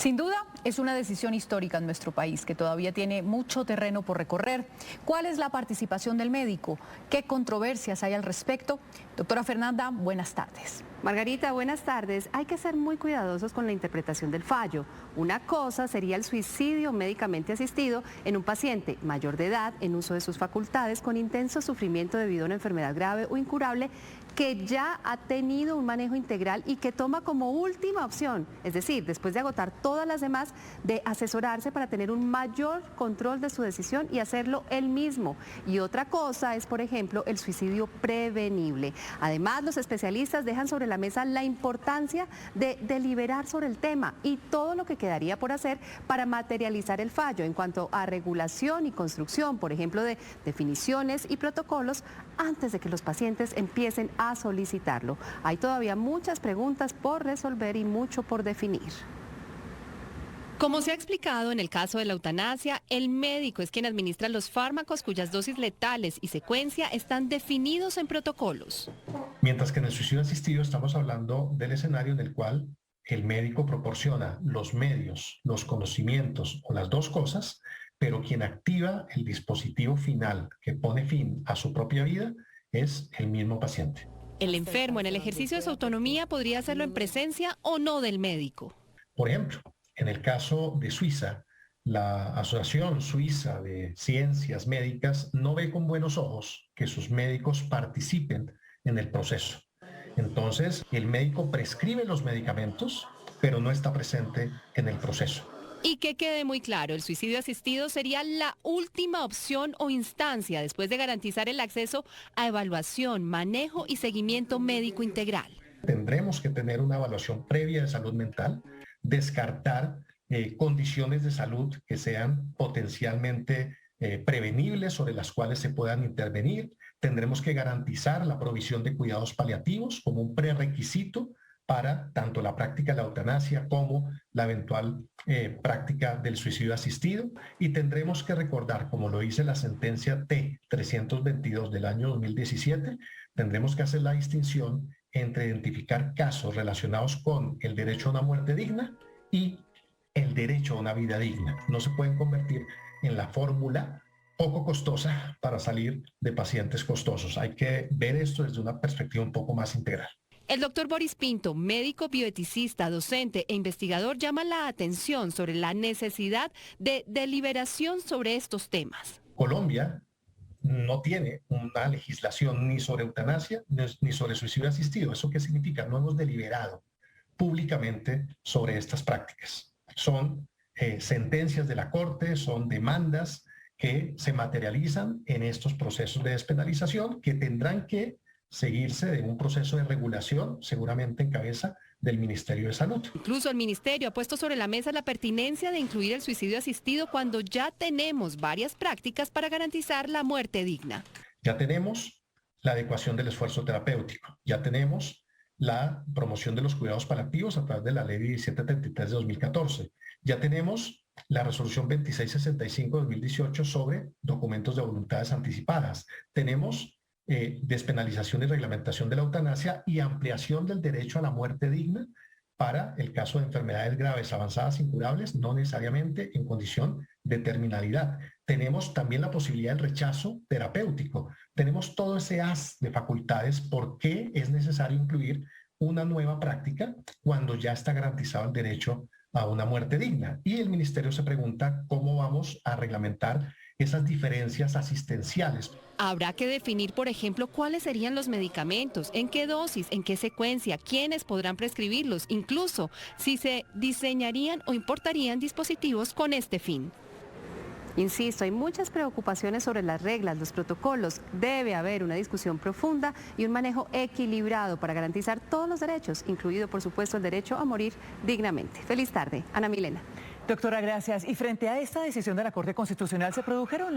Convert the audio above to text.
Sin duda, es una decisión histórica en nuestro país que todavía tiene mucho terreno por recorrer. ¿Cuál es la participación del médico? ¿Qué controversias hay al respecto? Doctora Fernanda, buenas tardes. Margarita, buenas tardes. Hay que ser muy cuidadosos con la interpretación del fallo. Una cosa sería el suicidio médicamente asistido en un paciente mayor de edad, en uso de sus facultades, con intenso sufrimiento debido a una enfermedad grave o incurable, que ya ha tenido un manejo integral y que toma como última opción, es decir, después de agotar todas las demás, de asesorarse para tener un mayor control de su decisión y hacerlo él mismo. Y otra cosa es, por ejemplo, el suicidio prevenible. Además, los especialistas dejan sobre la mesa la importancia de deliberar sobre el tema y todo lo que quedaría por hacer para materializar el fallo en cuanto a regulación y construcción, por ejemplo, de definiciones y protocolos antes de que los pacientes empiecen a solicitarlo. Hay todavía muchas preguntas por resolver y mucho por definir. Como se ha explicado en el caso de la eutanasia, el médico es quien administra los fármacos cuyas dosis letales y secuencia están definidos en protocolos. Mientras que en el suicidio asistido estamos hablando del escenario en el cual el médico proporciona los medios, los conocimientos o las dos cosas, pero quien activa el dispositivo final que pone fin a su propia vida es el mismo paciente. El enfermo en el ejercicio de su autonomía podría hacerlo en presencia o no del médico. Por ejemplo, en el caso de Suiza, la Asociación Suiza de Ciencias Médicas no ve con buenos ojos que sus médicos participen en el proceso. Entonces, el médico prescribe los medicamentos, pero no está presente en el proceso. Y que quede muy claro, el suicidio asistido sería la última opción o instancia después de garantizar el acceso a evaluación, manejo y seguimiento médico integral. Tendremos que tener una evaluación previa de salud mental, descartar condiciones de salud que sean potencialmente prevenibles, sobre las cuales se puedan intervenir. Tendremos que garantizar la provisión de cuidados paliativos como un prerequisito para tanto la práctica de la eutanasia como la eventual práctica del suicidio asistido. Y tendremos que recordar, como lo dice la sentencia T-322 del año 2017, tendremos que hacer la distinción entre identificar casos relacionados con el derecho a una muerte digna y el derecho a una vida digna. No se pueden convertir en la fórmula poco costosa para salir de pacientes costosos. Hay que ver esto desde una perspectiva un poco más integral. El doctor Boris Pinto, médico bioeticista, docente e investigador, llama la atención sobre la necesidad de deliberación sobre estos temas. Colombia no tiene una legislación ni sobre eutanasia ni sobre suicidio asistido. ¿Eso qué significa? No hemos deliberado públicamente sobre estas prácticas. Son sentencias de la Corte, son demandas que se materializan en estos procesos de despenalización que tendrán que seguirse de un proceso de regulación, seguramente en cabeza del Ministerio de Salud. Incluso el Ministerio ha puesto sobre la mesa la pertinencia de incluir el suicidio asistido cuando ya tenemos varias prácticas para garantizar la muerte digna. Ya tenemos la adecuación del esfuerzo terapéutico, ya tenemos la promoción de los cuidados paliativos a través de la Ley 1733 de 2014, ya tenemos la resolución 2665 de 2018 sobre documentos de voluntades anticipadas, tenemos despenalización y reglamentación de la eutanasia y ampliación del derecho a la muerte digna para el caso de enfermedades graves, avanzadas, incurables, no necesariamente en condición de terminalidad. Tenemos también la posibilidad del rechazo terapéutico. Tenemos todo ese haz de facultades. ¿Por qué es necesario incluir una nueva práctica cuando ya está garantizado el derecho a una muerte digna? Y el Ministerio se pregunta cómo vamos a reglamentar esas diferencias asistenciales. Habrá que definir, por ejemplo, cuáles serían los medicamentos, en qué dosis, en qué secuencia, quiénes podrán prescribirlos, incluso si se diseñarían o importarían dispositivos con este fin. Insisto, hay muchas preocupaciones sobre las reglas, los protocolos. Debe haber una discusión profunda y un manejo equilibrado para garantizar todos los derechos, incluido, por supuesto, el derecho a morir dignamente. Feliz tarde. Ana Milena. Doctora, gracias. Y frente a esta decisión de la Corte Constitucional se produjeron